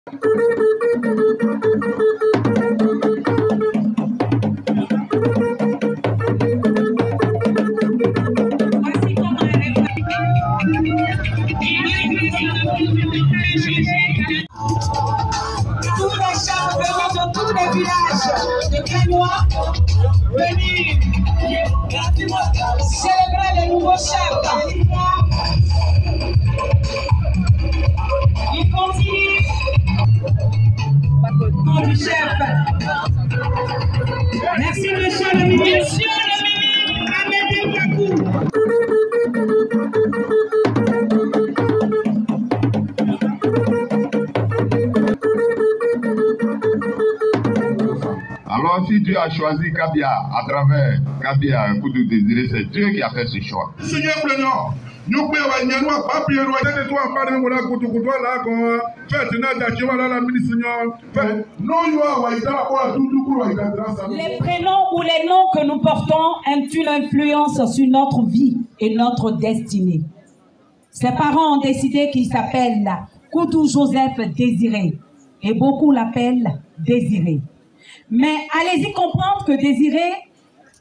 Tous les villages de Canois venir célébrer le nouveau chef. Il continue pour le chef. Merci monsieur le ministre. Monsieur le ministre, Amédée Kakou. Alors, si Dieu a choisi Kabia à travers Kabia Koudou Désiré, c'est Dieu qui a fait ce choix. Seigneur plaignant, nous pouvons venir nous à papier, nous allons nous parler de la Koudou là, quand fait une attaque, la ministre Seigneur, non, nous avons les prénoms ou les noms que nous portons ont une influence sur notre vie et notre destinée. Ses parents ont décidé qu'il s'appelle Koudou Joseph Désiré et beaucoup l'appellent Désiré. Mais allez-y comprendre que désirer,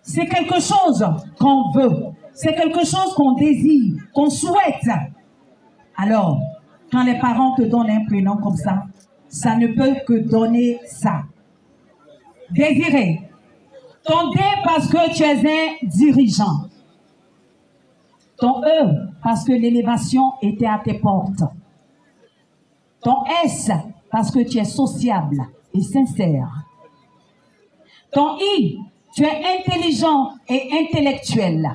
c'est quelque chose qu'on veut, c'est quelque chose qu'on désire, qu'on souhaite. Alors, quand les parents te donnent un prénom comme ça ne peut que donner ça. Désirer. Ton D parce que tu es un dirigeant. Ton E parce que l'élévation était à tes portes. Ton S parce que tu es sociable et sincère. Ton I, tu es intelligent et intellectuel.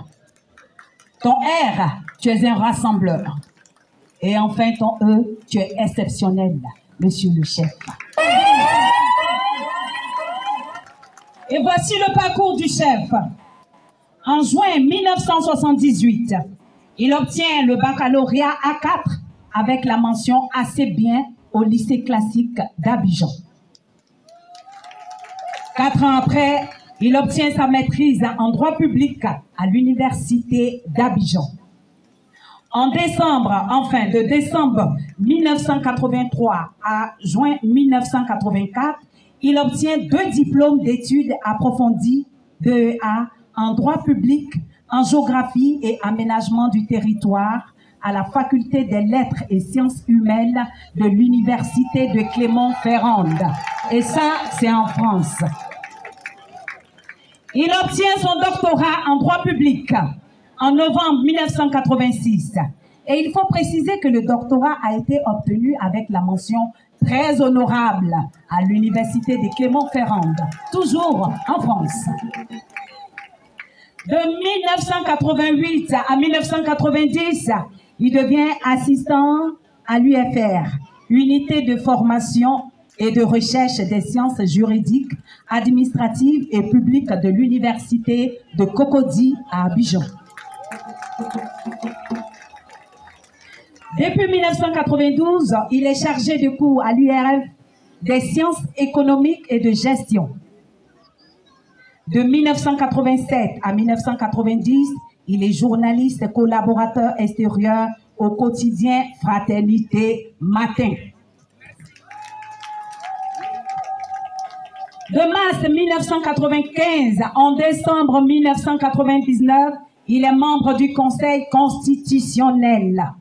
Ton R, tu es un rassembleur. Et enfin, ton E, tu es exceptionnel, monsieur le chef. Et voici le parcours du chef. En juin 1978, il obtient le baccalauréat A4 avec la mention assez bien au lycée classique d'Abidjan. 4 ans après, il obtient sa maîtrise en droit public à l'université d'Abidjan. De décembre 1983 à juin 1984, il obtient 2 diplômes d'études approfondies DEA en droit public, en géographie et aménagement du territoire à la faculté des lettres et sciences humaines de l'université de Clermont-Ferrand. Et ça, c'est en France. Il obtient son doctorat en droit public en novembre 1986. Et il faut préciser que le doctorat a été obtenu avec la mention très honorable à l'université de Clermont-Ferrand, toujours en France. De 1988 à 1990, il devient assistant à l'UFR, unité de formation et de recherche des sciences juridiques, administratives et publiques de l'université de Cocody à Abidjan. Depuis 1992, il est chargé de cours à l'URF des sciences économiques et de gestion. De 1987 à 1990, il est journaliste et collaborateur extérieur au quotidien Fraternité Matin. De mars 1995 en décembre 1999, il est membre du Conseil constitutionnel.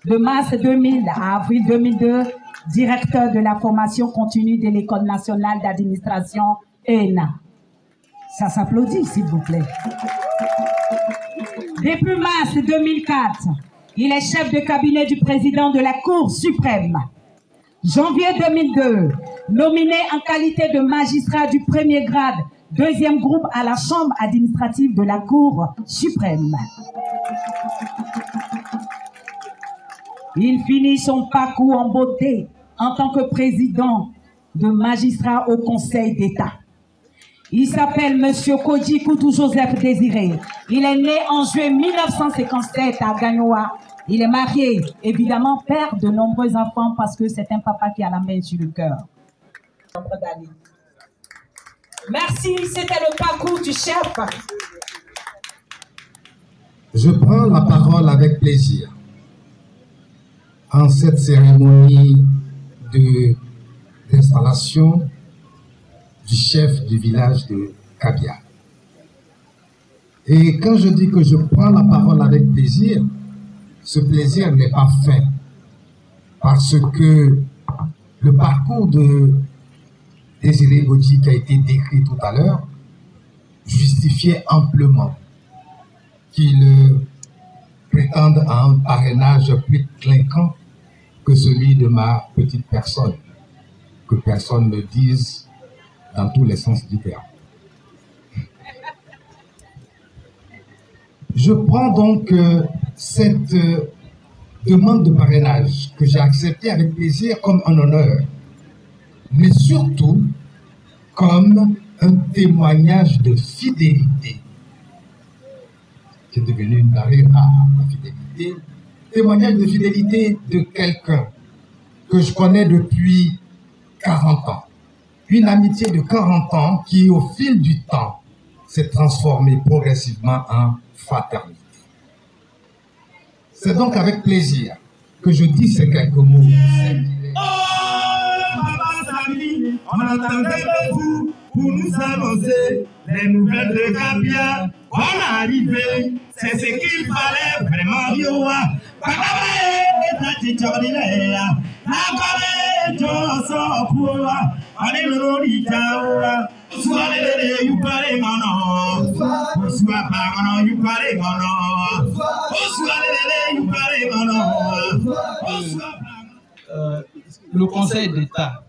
De mars 2000 à avril 2002, directeur de la formation continue de l'École nationale d'administration ENA. Ça s'applaudit, s'il vous plaît. Depuis mars 2004, il est chef de cabinet du président de la Cour suprême. Janvier 2002, nominé en qualité de magistrat du premier grade, 2e groupe à la Chambre administrative de la Cour suprême. Il finit son parcours en beauté en tant que président de magistrat au Conseil d'État. Il s'appelle Monsieur Kodji Koudou Joseph Désiré. Il est né en juillet 1957 à Gagnoa. Il est marié, évidemment, père de nombreux enfants parce que c'est un papa qui a la main sur le cœur. Merci, c'était le parcours du chef. Je prends la parole avec plaisir en cette cérémonie d'installation du chef du village de Kabia. Et quand je dis que je prends la parole avec plaisir, ce plaisir n'est pas fin, parce que le parcours de Désiré Godji qui a été décrit tout à l'heure justifiait amplement qu'il prétende à un parrainage plus clinquant que celui de ma petite personne, que personne ne dise dans tous les sens du terme. Je prends donc cette demande de parrainage que j'ai acceptée avec plaisir comme un honneur, mais surtout comme un témoignage de fidélité. C'est devenu une barrière à la fidélité. Témoignage de fidélité de quelqu'un que je connais depuis 40 ans. Une amitié de 40 ans qui, au fil du temps, s'est transformée progressivement en fraternité. C'est donc avec plaisir que je dis ces quelques mots. On attendait de vous pour nous annoncer les nouvelles de Kabia. On est arrivé, c'est ce qu'il fallait vraiment dire. Le Conseil d'État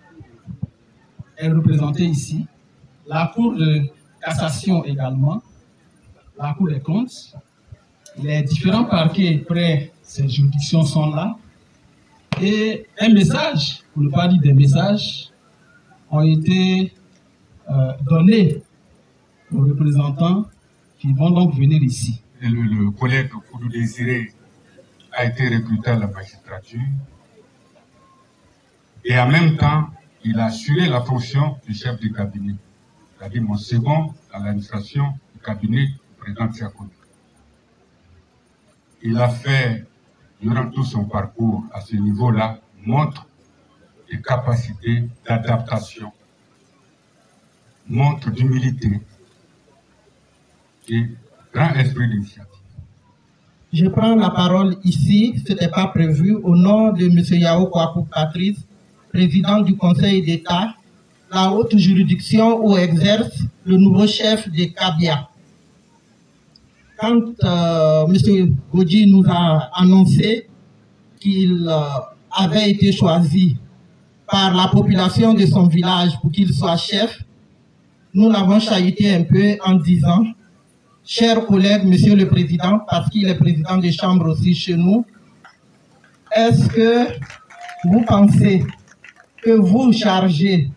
est représenté ici, la Cour de cassation également, la Cour des comptes, les différents parquets près ces juridictions sont là, et un message, pour ne pas dire des messages, ont été donnés aux représentants qui vont donc venir ici. Et le collègue Koudou Désiré a été recruté à la magistrature et en même temps, il a assuré la fonction du chef du cabinet, c'est-à-dire mon second à l'administration du cabinet du président Tsiakouni. Il a fait, durant tout son parcours à ce niveau-là, montre des capacités d'adaptation, montre d'humilité et grand esprit d'initiative. Je prends la parole ici, ce n'était pas prévu, au nom de M. Yao Kouakou Patrice, président du Conseil d'État, la haute juridiction où exerce le nouveau chef de Kabia. Quand M. Godji nous a annoncé qu'il avait été choisi par la population de son village pour qu'il soit chef, nous l'avons chahuté un peu en disant, chers collègues, Monsieur le Président, parce qu'il est président des chambres aussi chez nous, est-ce que vous pensez que vous chargez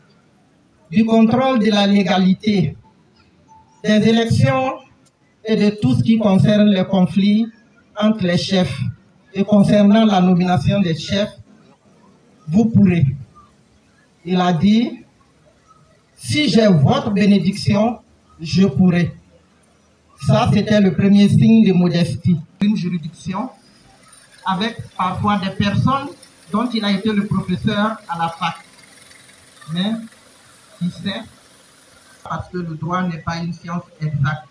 du contrôle de la légalité des élections et de tout ce qui concerne les conflits entre les chefs et concernant la nomination des chefs, vous pourrez. Il a dit, si j'ai votre bénédiction, je pourrai. Ça, c'était le premier signe de modestie. Une juridiction avec parfois des personnes dont il a été le professeur à la fac. Mais, qui sait, parce que le droit n'est pas une science exacte.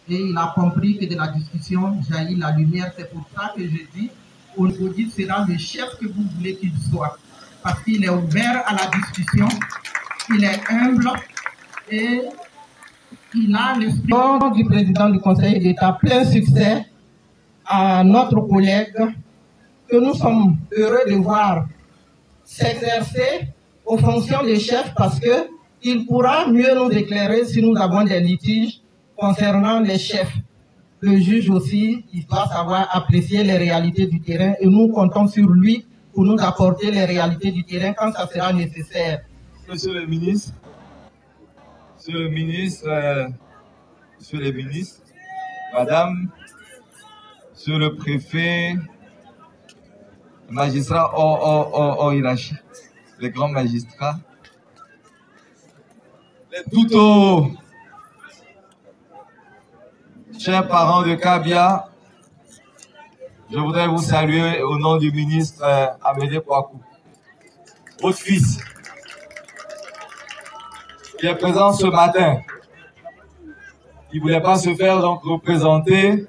Et il a compris que de la discussion jaillit la lumière. C'est pour ça que je dis, Godji sera le chef que vous voulez qu'il soit. Parce qu'il est ouvert à la discussion, il est humble et il a l'esprit du président du Conseil d'État. Plein succès à notre collègue que nous sommes heureux de voir s'exercer aux fonctions de chef parce qu'il pourra mieux nous éclairer si nous avons des litiges concernant les chefs. Le juge aussi, il doit savoir apprécier les réalités du terrain et nous comptons sur lui pour nous apporter les réalités du terrain quand ça sera nécessaire. Monsieur le ministre, Monsieur les ministres, Madame, Monsieur le préfet, magistrats hors hiérarchie, les grands magistrats, les tout chers parents de Kabia, je voudrais vous saluer au nom du ministre Amédée Kouakou. votre fils, qui est présent ce matin. Il ne voulait pas se faire donc représenter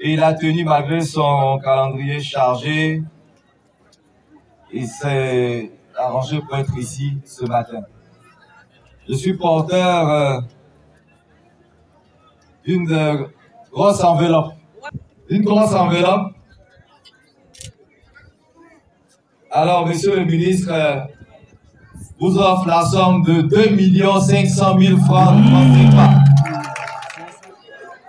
et il a tenu malgré son calendrier chargé. Il s'est arrangé pour être ici ce matin. Je suis porteur d'une grosse enveloppe. Une grosse enveloppe. Alors, monsieur le ministre, vous offre la somme de 2 500 000 francs de CFA.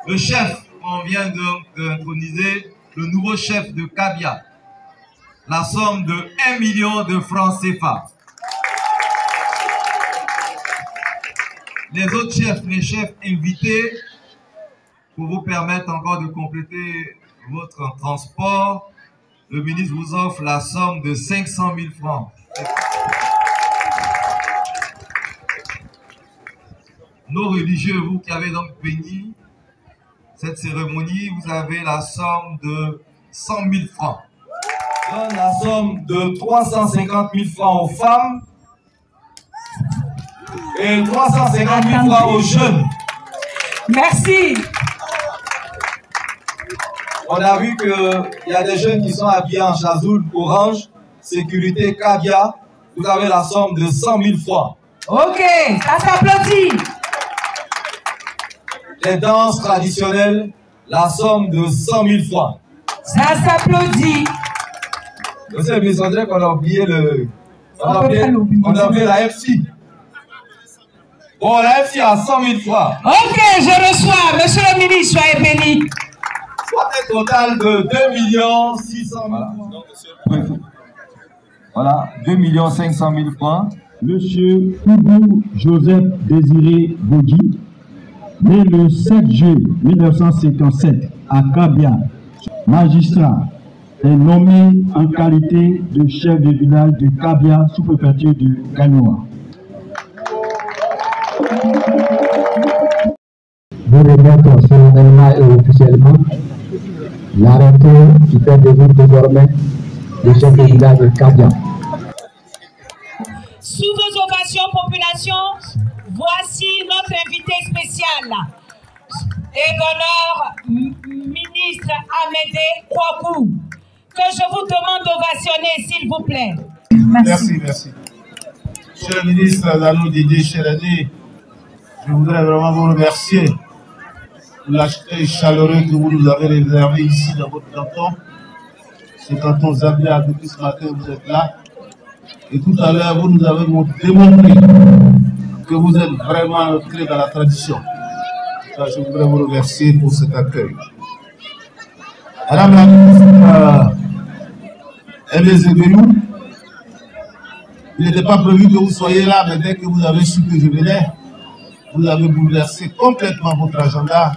Le chef, on vient d'introniser le nouveau chef de Kabia. La somme de 1 million de francs CFA. Les autres chefs, les chefs invités, pour vous permettre encore de compléter votre transport, le ministre vous offre la somme de 500 000 francs. Nos religieux, vous qui avez donc béni cette cérémonie, vous avez la somme de 100 000 francs. Donne la somme de 350 000 francs aux femmes et 350 000 francs aux jeunes. Merci. On a vu qu'il y a des jeunes qui sont habillés en chazoul orange, sécurité Kabia. Vous avez la somme de 100 000 francs. Ok, ça s'applaudit. Les danses traditionnelles, la somme de 100 000 francs. Ça s'applaudit. Monsieur le ministre, on dirait qu'on a oublié on a oublié la FC. Bon, la FC a 100 000 francs. Ok, je reçois. Monsieur le ministre, soyez béni. Soit un total de 2 600 000 francs. Voilà, 2 500 000 francs. Monsieur Koudou Joseph Désiré Boudi, né le 7 juin 1957 à Kabia, magistrat, est nommé en qualité de chef de village de Kabia, sous-préfecture de Gagnoa. Vous remettons solennellement et officiellement l'arrêté qui fait de vous désormais le chef de village de Kabia. Sous vos ovations, population, voici notre invité spécial et d'honneur, ministre Amédée Kouakou, que je vous demande d'ovationner, s'il vous plaît. Merci. Monsieur le ministre Danou Didier Chéréné, je voudrais vraiment vous remercier pour l'accueil chaleureux que vous nous avez réservé ici dans votre canton. Ce canton Zambia, depuis ce matin, vous êtes là. Et tout à l'heure, vous nous avez démontré que vous êtes vraiment ancré dans la tradition. Je voudrais vous remercier pour cet accueil. Madame la ministre Ebezebelou, il n'était pas prévu que vous soyez là, mais dès que vous avez su que je venais, vous avez bouleversé complètement votre agenda.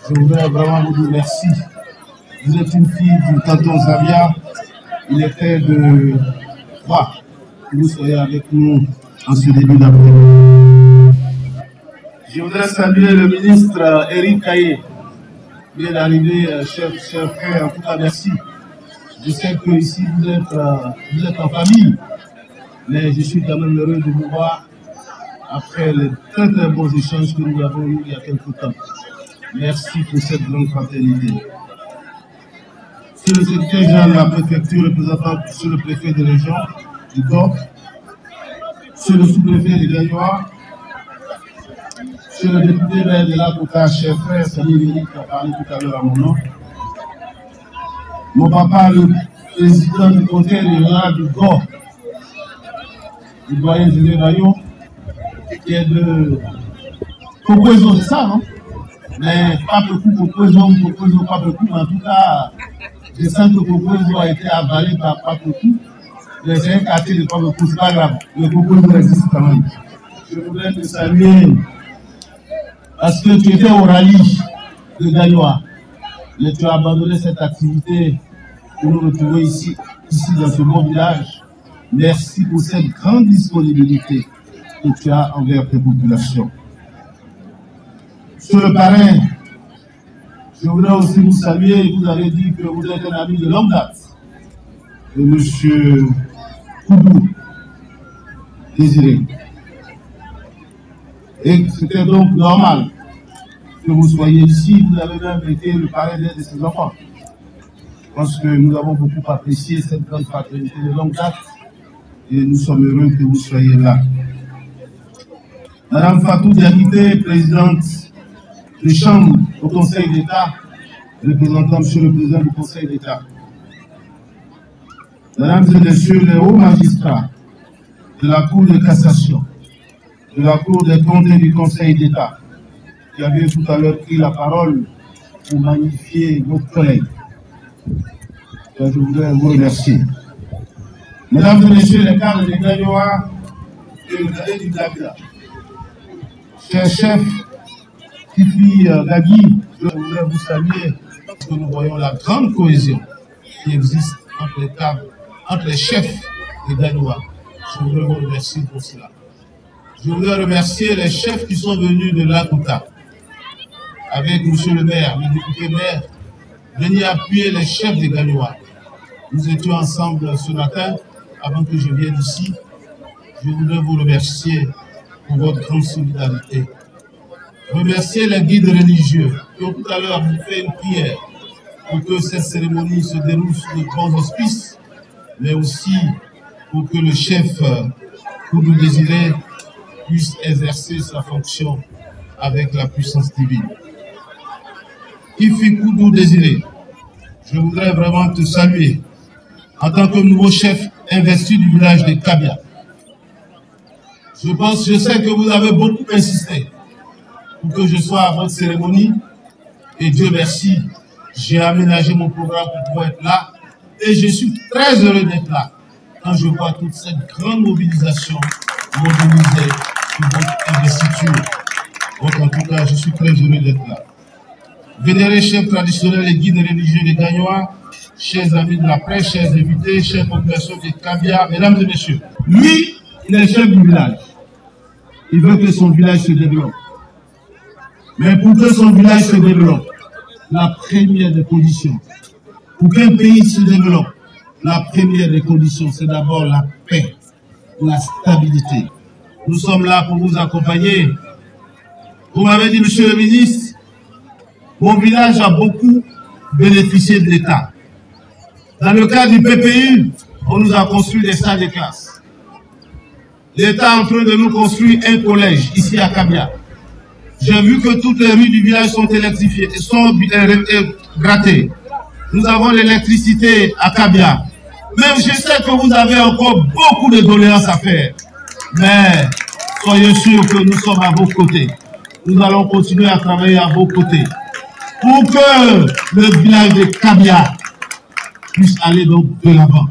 Je voudrais vraiment vous dire merci. Vous êtes une fille du canton Zambia. Il était de droit que vous soyez avec nous en ce début d'après-midi. Je voudrais saluer le ministre Eric Kaye. Bien arrivé, cher frère, en tout cas merci. Je sais que ici vous êtes en famille, mais je suis quand même heureux de vous voir après les très bons échanges que nous avons eus il y a quelques temps. Merci pour cette grande fraternité. Monsieur le secrétaire général de la préfecture, représentant monsieur le préfet de région du Gord, monsieur le sous-préfet de Gagnoa, monsieur le député maire de la Kota, cher frère, Samy Ménic, qui a parlé tout à l'heure à mon nom, mon papa, le président du conseil régional du Gord, le doyen Zéné Bayon, qui est de Kokozo, c'est ça, non? Mais pas beaucoup, Kokozo, pas beaucoup, mais en tout cas, je sens que Kokozo a été avalé par pas beaucoup. Mais c'est un quartier de pas beaucoup, c'est pas grave. Le Kokozo existe quand même. Je voudrais te saluer parce que tu étais au rallye de Gagnoa. Mais tu as abandonné cette activité pour nous retrouver ici dans ce beau village. Merci pour cette grande disponibilité que tu as envers tes populations. Sur le parrain, je voudrais aussi vous saluer. Vous avez dit que vous êtes un ami de longue date de M. Koudou. Désiré. Et c'était donc normal que vous soyez ici. Vous avez même été le parrain de ces enfants. Je pense que nous avons beaucoup apprécié cette grande fraternité de longue date et nous sommes heureux que vous soyez là. Madame Fatou Diakité, présidente de chambre au Conseil d'État, représentant Monsieur le Président du Conseil d'État. Mesdames et Messieurs les hauts magistrats de la Cour de cassation, de la Cour des comptes et du Conseil d'État, qui avaient tout à l'heure pris la parole pour magnifier vos collègues. Je voudrais vous remercier. Mesdames et Messieurs les cadres de Gagnoa et le cadet du Kabila, chers chefs, Tifi Gagui, je voudrais vous saluer parce que nous voyons la grande cohésion qui existe entre les chefs de Gagnoa. Je voudrais vous remercier pour cela. Je voudrais remercier les chefs qui sont venus de l'Akouta, avec monsieur le maire, le député maire, venir appuyer les chefs de Gagnoa. Nous étions ensemble ce matin, avant que je vienne ici. Je voudrais vous remercier pour votre grande solidarité. Remercier les guides religieux qui ont tout à l'heure fait une prière pour que cette cérémonie se déroule sous de bons auspices, mais aussi pour que le chef Koudou Désiré puisse exercer sa fonction avec la puissance divine. Tifi Koudou Désiré, je voudrais vraiment te saluer en tant que nouveau chef investi du village de Kabia. Je sais que vous avez beaucoup insisté pour que je sois à votre cérémonie et Dieu merci, j'ai aménagé mon programme pour pouvoir être là et je suis très heureux d'être là quand je vois toute cette grande mobilisation mobilisée pour votre investiture. Donc en tout cas, je suis très heureux d'être là. Vénérés chefs traditionnels et guides religieux de Gagnoa, chers amis de la presse, chers invités, chères populations de Kabia, mesdames et messieurs, lui, il est chef du village. Il veut que son village se développe. Mais pour que son village se développe, la première des conditions, pour qu'un pays se développe, la première des conditions, c'est d'abord la paix, la stabilité. Nous sommes là pour vous accompagner. Vous m'avez dit, monsieur le ministre, mon village a beaucoup bénéficié de l'État. Dans le cadre du PPU, on nous a construit des salles de classe. L'État est en train de nous construire un collège ici à Kabia. J'ai vu que toutes les rues du village sont électrifiées, sont grattées. Nous avons l'électricité à Kabia. Même je sais que vous avez encore beaucoup de doléances à faire. Mais soyez sûrs que nous sommes à vos côtés. Nous allons continuer à travailler à vos côtés pour que le village de Kabia puisse aller donc de l'avant.